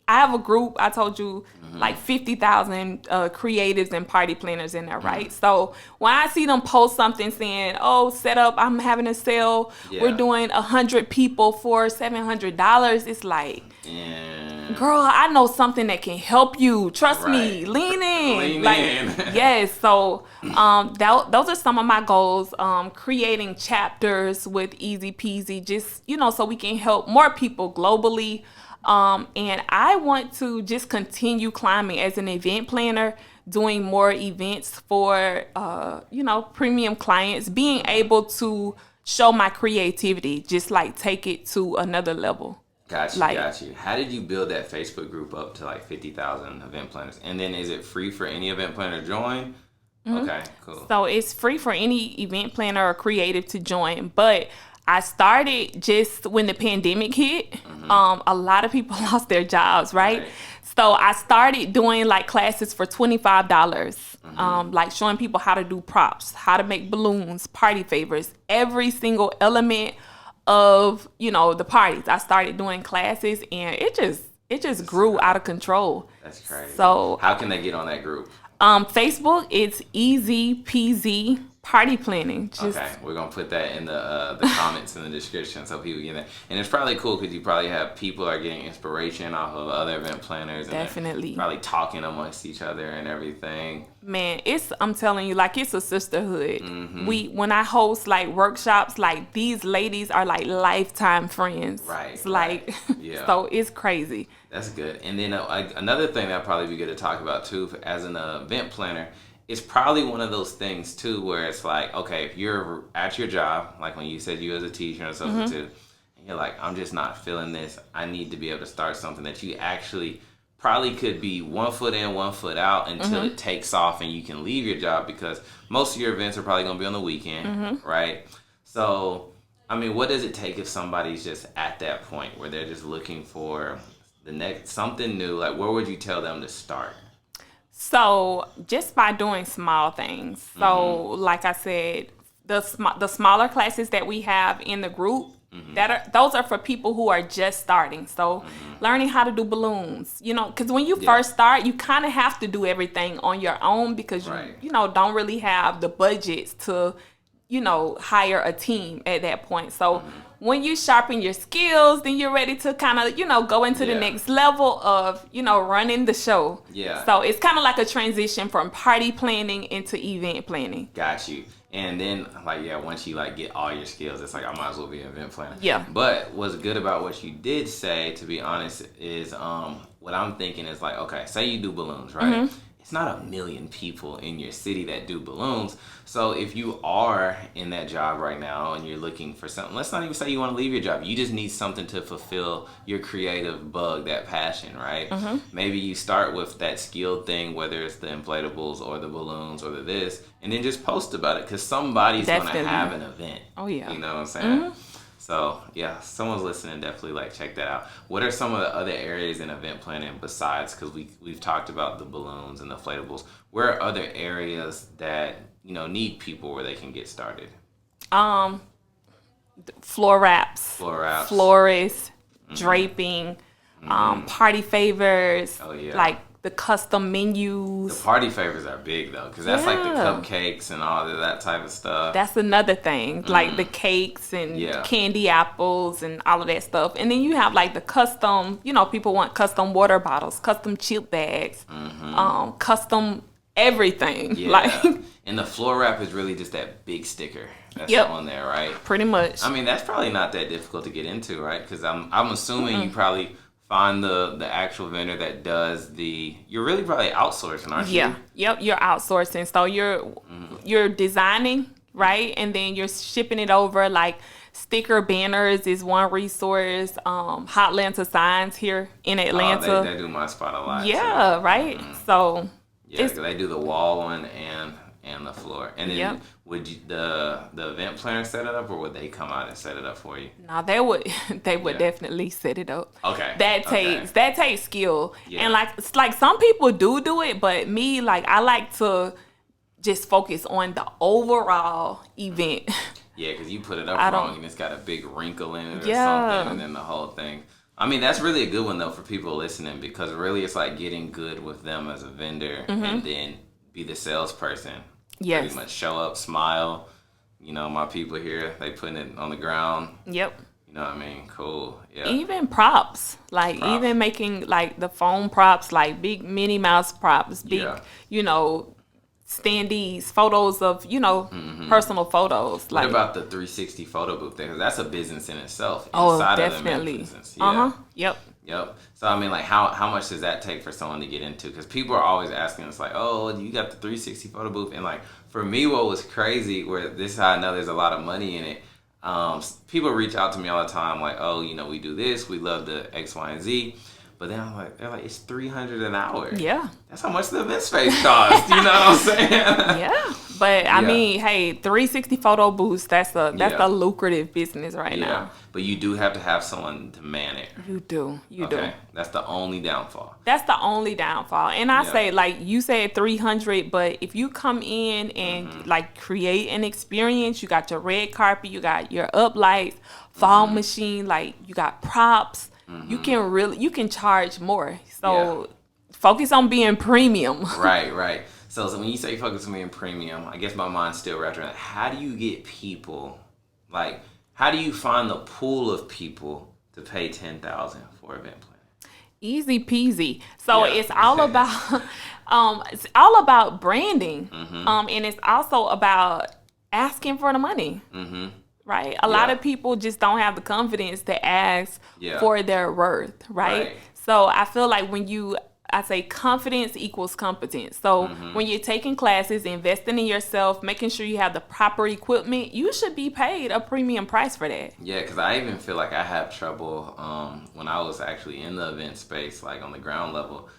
I have a group, I told you, like 50,000 creatives and party planners in there, right? So when I see them post something saying, oh, set up, I'm having a sale, we're doing 100 people for $700, it's like, girl, I know something that can help you. Trust me, lean in. Lean in. Yes, so those are some of my goals. Creating chapters with Easy Peasy, just, so we can help more people globally. And I want to just continue climbing as an event planner, doing more events for, premium clients, being able to show my creativity, just like take it to another level. Got you. How did you build that Facebook group up to like 50,000 event planners? And then is it free for any event planner to join? Okay, cool. So it's free for any event planner or creative to join, but I started just when the pandemic hit. A lot of people lost their jobs, right? So I started doing like classes for $25, like showing people how to do props, how to make balloons, party favors, every single element of, the parties. I started doing classes and it just grew out of control. That's crazy. So how can they get on that group? Facebook, it's Easy Peasy Party Planning. Okay, we're gonna put that in the comments in the description so people get that. And it's probably cool because you probably have people are getting inspiration off of other event planners. Definitely. And probably talking amongst each other and everything. Man, I'm telling you, like, it's a sisterhood. When I host like workshops, like these ladies are like lifetime friends. Right. It's like, Yeah. So it's crazy. That's good. And then another thing that'd probably be good to talk about too, as an event planner, it's probably one of those things too where it's like, okay, if you're at your job, like when you said you as a teacher or substitute, and you're like, I'm just not feeling this. I need to be able to start something that you actually probably could be 1 foot in, 1 foot out until it takes off and you can leave your job, because most of your events are probably going to be on the weekend, right? So, I mean, what does it take if somebody's just at that point where they're just looking for the next something new? Like, where would you tell them to start? So just by doing small things. So like I said, the smaller classes that we have in the group, those are for people who are just starting. So learning how to do balloons, because when you first start, you kind of have to do everything on your own because you don't really have the budgets to, hire a team at that point. So when you sharpen your skills, then you're ready to kind of, go into the next level of, running the show. Yeah. So it's kind of like a transition from party planning into event planning. Got you. And then, once you, get all your skills, it's like, I might as well be an event planner. Yeah. But what's good about what you did say, to be honest, is what I'm thinking is like, okay, say you do balloons, right? It's not a million people in your city that do balloons. So if you are in that job right now and you're looking for something, let's not even say you want to leave your job. You just need something to fulfill your creative bug, that passion, right? Maybe you start with that skilled thing, whether it's the inflatables or the balloons or the this, and then just post about it because somebody's going to have an event. Oh, yeah. You know what I'm saying? So, yeah, someone's listening, definitely, check that out. What are some of the other areas in event planning besides, because we've talked about the balloons and the inflatables, where are other areas that, need people where they can get started? Floor wraps. Florists, draping, party favors. Oh, yeah. Like the custom menus. The party favors are big, though, because that's like the cupcakes and all of that type of stuff. That's another thing, like the cakes and candy apples and all of that stuff. And then you have like the custom, people want custom water bottles, custom chip bags, custom everything. Yeah. And the floor wrap is really just that big sticker that's on there, right? Pretty much. I mean, that's probably not that difficult to get into, right? Because I'm assuming you probably find the actual vendor that does you're really probably outsourcing, aren't you? Yep, you're outsourcing. So you're designing, right? And then you're shipping it over. Like sticker banners is one resource. Hot Atlanta Signs here in Atlanta. They do my spot a lot. Yeah, right? So yeah, they do the wall one and the floor. And then would you, the event planner set it up, or would they come out and set it up for you? No, they would definitely set it up. Okay. That takes skill. Yeah. And like some people do it, but me, I like to just focus on the overall event. Yeah, because you put it up wrong and it's got a big wrinkle in it or something, and then the whole thing. I mean, that's really a good one, though, for people listening, because really it's like getting good with them as a vendor and then be the salesperson. Yes. Pretty much show up, smile. You know, my people here, they putting it on the ground. Yep. You know what I mean? Cool. Yeah. Even props. Like, even making, like, the phone props, like big Minnie Mouse props, big, you know, standees, photos of, you know, personal photos. Like, what about the 360 photo booth there? 'Cause that's a business in itself. Inside definitely. Of the business. Yeah. Yep. So, I mean, like, how much does that take for someone to get into? Because people are always asking us, like, oh, you got the 360 photo booth? And, like, for me, what was crazy, where this is how I know there's a lot of money in it, people reach out to me all the time, like, oh, you know, we do this, we love the X, Y, and Z. But then I'm like, they're like, it's $300 an hour. Yeah. That's how much the event space costs. You know what I'm saying? Yeah. But I mean, hey, 360 photo booths, that's a lucrative business right now. But you do have to have someone to man it. You do. That's the only downfall. That's the only downfall. And I say, like, you said 300, but if you come in and like create an experience, you got your red carpet, you got your up lights, fog machine, like you got props. You can charge more. So focus on being premium. Right. So when you say focus on being premium, I guess my mind's still wrapped around, how do you get people, like, how do you find the pool of people to pay $10,000 for event planning? Easy peasy. So it's all about branding. And it's also about asking for the money. Right? A lot of people just don't have the confidence to ask for their worth, right? So I feel like I say confidence equals competence. So when you're taking classes, investing in yourself, making sure you have the proper equipment, you should be paid a premium price for that. Yeah, because I even feel like I have trouble when I was actually in the event space, like on the ground level.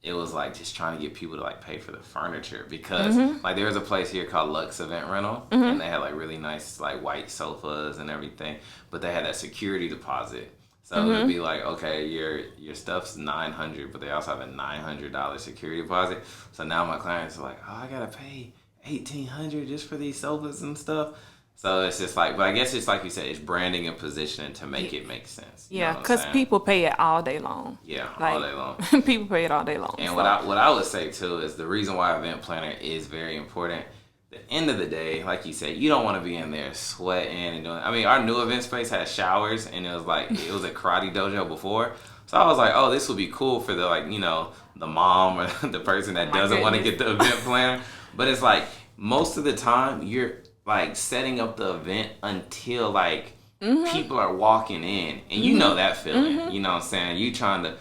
It was like just trying to get people to like pay for the furniture, because like there was a place here called Lux Event Rental, and they had like really nice like white sofas and everything, but they had that security deposit. So it'd be like, okay, your stuff's $900, but they also have a $900 security deposit. So now my clients are like, oh, I gotta pay $1,800 just for these sofas and stuff. So it's just like, but I guess it's like you said, it's branding and positioning to make it make sense. Yeah, because people pay it all day long. Yeah, like, all day long. People pay it all day long. And so what I would say too is the reason why event planner is very important. The end of the day, like you said, you don't want to be in there sweating and doing. I mean, our new event space has showers, and it was a karate dojo before. So I was like, oh, this would be cool for the, like, you know, the mom or the person that doesn't want to get the event planner. But it's like most of the time you're like setting up the event until like people are walking in, and you know that feeling. You know what I'm saying? You trying to.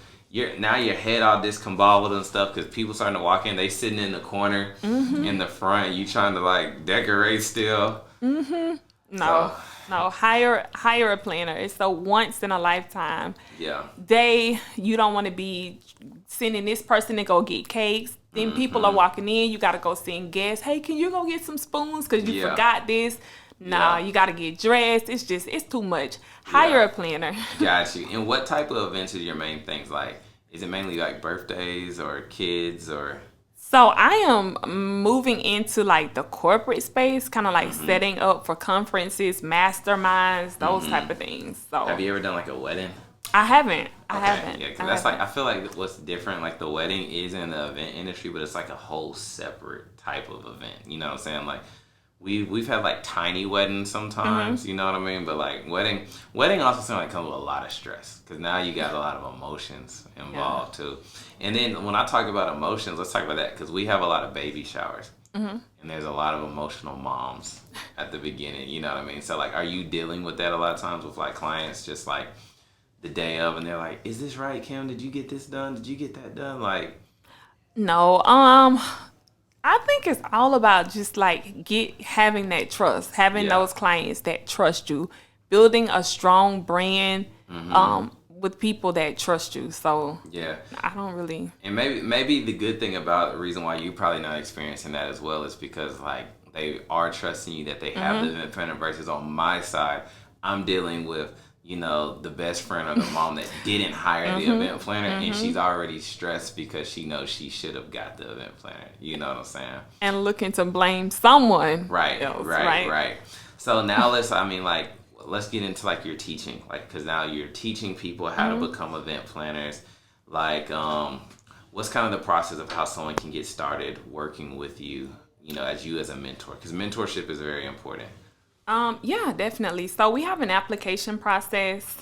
Now your head all discombobulated and stuff because people starting to walk in. They sitting in the corner in the front. You trying to like decorate still. No, hire a planner. It's a once in a lifetime. Yeah. You don't want to be sending this person to go get cakes. Then people are walking in. You got to go send guests. Hey, can you go get some spoons because you forgot this? Nah, you got to get dressed. It's too much. Hire a planner. Got you. And what type of events are your main things? Like, is it mainly like birthdays or kids or? So I am moving into like the corporate space, kind of like setting up for conferences, masterminds, those type of things. So have you ever done like a wedding? I haven't. Yeah, because that's like, I feel like what's different, like the wedding is in the event industry, but it's like a whole separate type of event. You know what I'm saying? Like, we've had like tiny weddings sometimes, you know what I mean? But like wedding also seems like comes with a lot of stress, because now you got a lot of emotions involved too. And then when I talk about emotions, let's talk about that, because we have a lot of baby showers, and there's a lot of emotional moms at the beginning. You know what I mean? So like, are you dealing with that a lot of times with like clients just like the day of, and they're like, "Is this right, Kim? Did you get this done? Did you get that done?" Like, no, I think it's all about just like having that trust, having those clients that trust you, building a strong brand with people that trust you. So I don't really. And maybe the good thing about the reason why you're probably not experiencing that as well is because like they are trusting you, that they have the event planner, versus on my side, I'm dealing with you know, the best friend or the mom that didn't hire the event planner, and she's already stressed because she knows she should have got the event planner. You know what I'm saying? And looking to blame someone. Right, else, right. So now let's get into like your teaching, like, because now you're teaching people how to become event planners. Like, what's kind of the process of how someone can get started working with you, you know, as a mentor? Because mentorship is very important. Yeah, definitely. So we have an application process.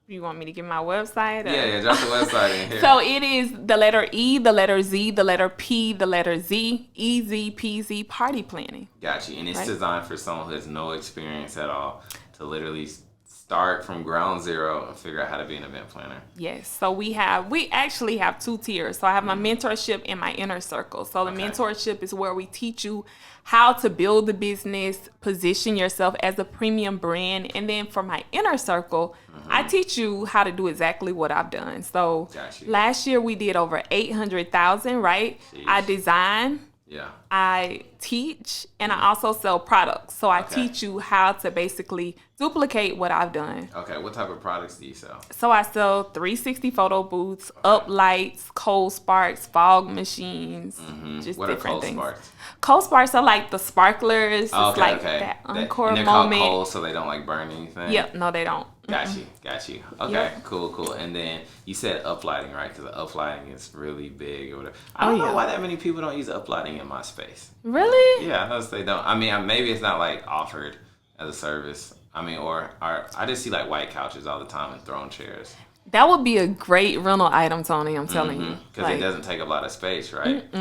You want me to give my website? Yeah, drop the website in here. So it is the letter E, the letter Z, the letter P, the letter Z, Ezpz Party Planning. Got you. And it's designed for someone who has no experience at all to literally start from ground zero and figure out how to be an event planner. Yes. So we actually have 2 tiers. So I have my mentorship and my inner circle. So the mentorship is where we teach you how to build the business, position yourself as a premium brand. And then for my inner circle, I teach you how to do exactly what I've done. So last year we did over 800,000, right? Jeez. I design. Yeah. I teach, and I also sell products. So I teach you how to basically duplicate what I've done. Okay, what type of products do you sell? So I sell 360 photo booths, up lights, cold sparks, fog machines, just What are different cold things. Sparks? Cold sparks are like the sparklers. It's like Okay. that encore and they're moment. called cold, so they don't like burn anything? Yep, no, they don't. Got you. Okay, Yep. cool. And then you said uplighting, right? Because uplighting is really big or whatever. I don't know why that many people don't use uplighting in my space. Really? Yeah, I noticed they don't. I mean, maybe it's not like offered as a service. I mean, or I just see like white couches all the time and throne chairs. That would be a great rental item, Tony, I'm telling you. Because it doesn't take up a lot of space, right?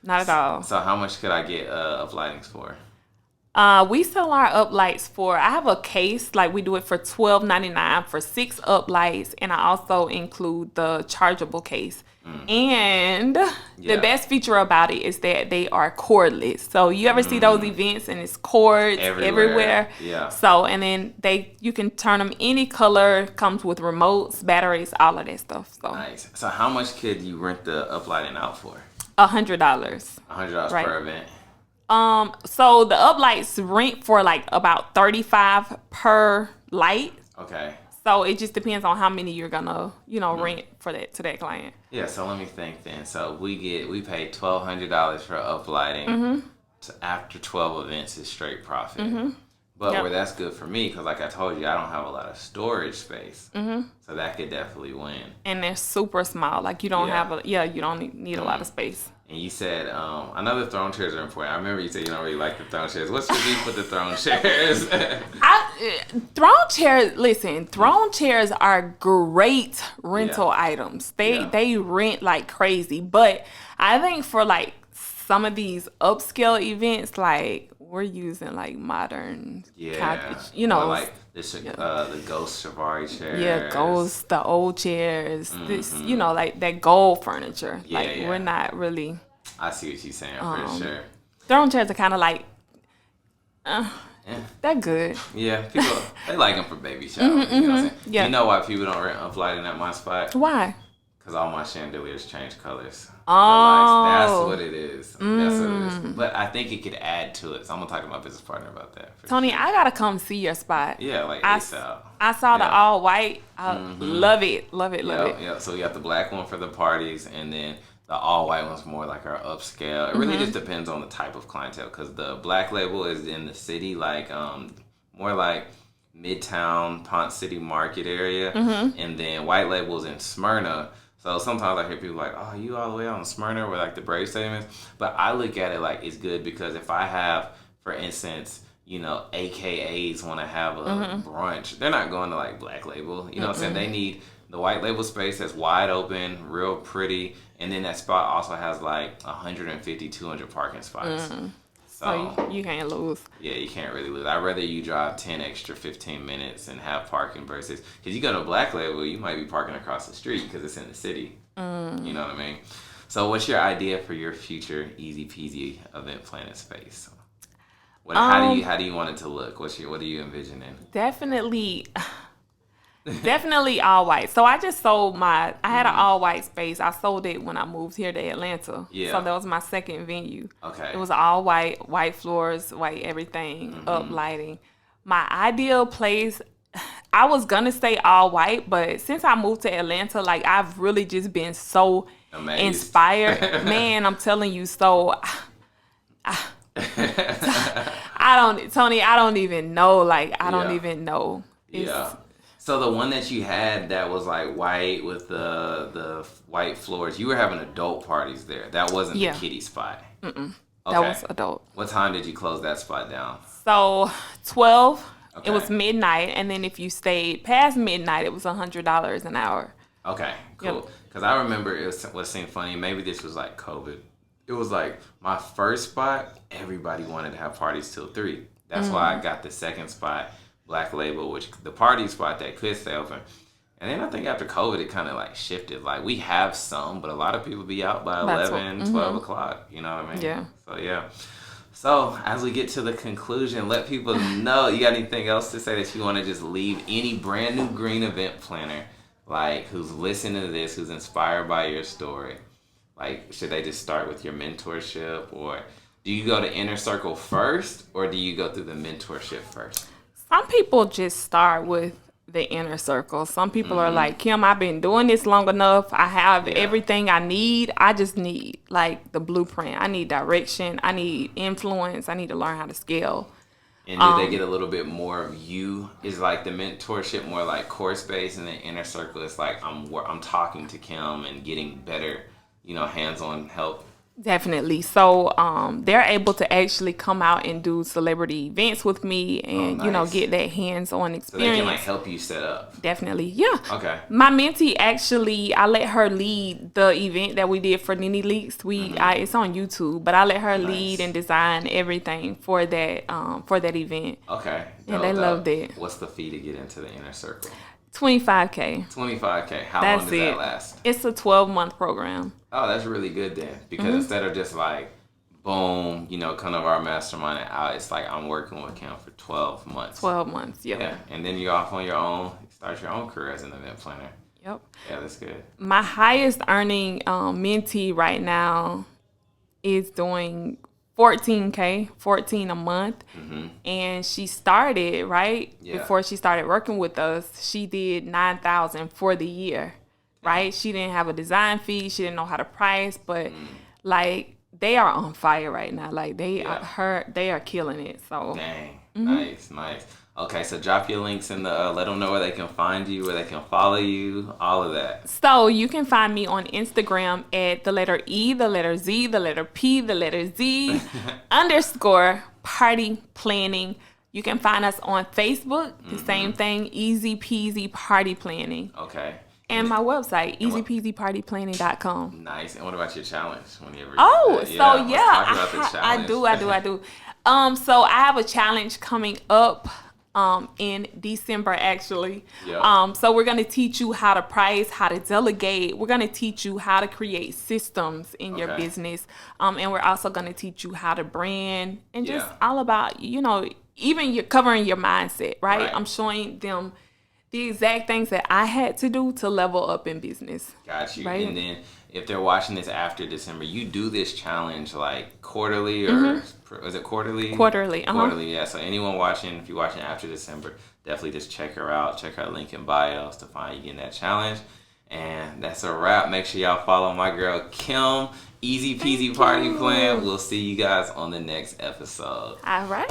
Not at all. So how much could I get uplightings for? We sell our uplights for, I have a case, like we do it for $12.99 for 6 uplights, and I also include the chargeable case. And the best feature about it is that they are cordless. So you ever see those events and it's cords everywhere? Yeah. So, and then you can turn them any color, comes with remotes, batteries, all of that stuff. So Nice. So how much could you rent the uplighting out for? $100. $100 Right. per event. So the uplights rent for like about $35 per light. Okay. So it just depends on how many you're gonna, rent for that to that client. Yeah, so let me think then. So we pay $1,200 for uplighting. So after 12 events is straight profit. But where that's good for me, because like I told you, I don't have a lot of storage space. So that could definitely win. And they're super small. Like you don't you don't need a lot of space. And you said, I know the throne chairs are important. I remember you said you don't really like the throne chairs. What's your beef with the throne chairs? Throne chairs are great rental items. They rent like crazy. But I think for like some of these upscale events, like we're using like modern couches, like the ghost Safari chairs. Yeah, ghosts, the old chairs. This, like that gold furniture. We're not really. I see what you're saying for sure. Throne chairs are kind of like. They're good. Yeah, people they like them for baby showers. You know what I'm saying? Yeah. You know why people don't rent uplighting at my spot? Why? Because all my chandeliers change colors. Oh. That's what it is. That's what it is. But I think it could add to it. So I'm going to talk to my business partner about that. Tony, sure. I got to come see your spot. Yeah, like I saw the all white. I love it. Love it. Yeah, so we got the black one for the parties, and then the all white one's more like our upscale. It really just depends on the type of clientele, because the black label is in the city, like more like Midtown, Ponce City Market area, and then white label's in Smyrna. So sometimes I hear people like, oh, you all the way out in Smyrna where like the Brave Stadium is. But I look at it like it's good, because if I have, for instance, AKAs want to have a brunch, they're not going to like Black Label. You know what I'm saying? They need the white label space that's wide open, real pretty. And then that spot also has like 150, 200 parking spots. So you can't lose. Yeah, you can't really lose. I'd rather you drive 10 extra 15 minutes and have parking versus, because you go to Black Label, you might be parking across the street because it's in the city. You know what I mean? So what's your idea for your future easy peasy event planning space? How do you want it to look? What are you envisioning? Definitely all white. So I just sold I had an all white space. I sold it when I moved here to Atlanta. Yeah. So that was my second venue. Okay. It was all white floors, white everything, up lighting. My ideal place, I was gonna say all white, but since I moved to Atlanta, like I've really just been so amazed, inspired. Man, I'm telling you. So Tony, I don't even know. Like I don't even know. Yeah. So the one that you had that was like white with the white floors, you were having adult parties there. That wasn't the kiddie spot. Mm-mm. Okay. That was adult. What time did you close that spot down? So 12. Okay. It was midnight, and then if you stayed past midnight, it was $100 an hour. Okay, cool. Because I remember what seemed funny. Maybe this was like COVID. It was like my first spot. Everybody wanted to have parties till 3. That's why I got the second spot, Black Label, which the party spot that could stay open. And then I think after COVID, it kind of like shifted. Like we have some, but a lot of people be out by 11, 12 o'clock. You know what I mean? Yeah. So yeah. So as we get to the conclusion, let people know, you got anything else to say that you want to just leave any brand new green event planner, like who's listening to this, who's inspired by your story? Like, should they just start with your mentorship, or do you go to Inner Circle first, or do you go through the mentorship first? Some people just start with the Inner Circle. Some people are like, Kim, I've been doing this long enough. I have everything I need. I just need like the blueprint. I need direction. I need influence. I need to learn how to scale. And do they get a little bit more of you? Is like the mentorship more like course based, and the Inner Circle is like I'm talking to Kim and getting better, hands-on help? Definitely. So they're able to actually come out and do celebrity events with me and, get that hands-on experience. So they can like help you set up. Definitely. Yeah. Okay. My mentee actually, I let her lead the event that we did for Nene Leaks. It's on YouTube, but I let her lead and design everything for that event. Okay. And they loved it. What's the fee to get into the Inner Circle? $25K. $25K. How long does that last? It's a 12-month program. Oh, that's really good then. Because instead of just like, boom, kind of our mastermind out, it's like I'm working with Kim for 12 months. 12 months, Yeah. And then you're off on your own. You start your own career as an event planner. Yep. Yeah, that's good. My highest earning mentee right now is doing $14K, $14 a month. And she started, before she started working with us, she did $9,000 for the year, right? She didn't have a design fee. She didn't know how to price, but like they are on fire right now. Like they are killing it. So dang, nice. Okay, so drop your links in the, let them know where they can find you, where they can follow you, all of that. So you can find me on Instagram at the letter E, the letter Z, the letter P, the letter Z, _ party planning. You can find us on Facebook, the same thing, Easy Peasy Party Planning. Okay. And my website, easypeasypartyplanning.com. Nice. And what about your challenge? I do. So I have a challenge coming up in December, actually. Yep. So we're going to teach you how to price, how to delegate. We're going to teach you how to create systems in your business. And we're also going to teach you how to brand and just all about, even you're covering your mindset, right? I'm showing them the exact things that I had to do to level up in business. Got you. Right? And then if they're watching this after December, you do this challenge like quarterly or is it quarterly? Quarterly. Quarterly, yeah. So anyone watching, if you're watching after December, definitely just check her out. Check her link in bios to find you in that challenge. And that's a wrap. Make sure y'all follow my girl Kim, Easy Peasy Party Plan. We'll see you guys on the next episode. All right.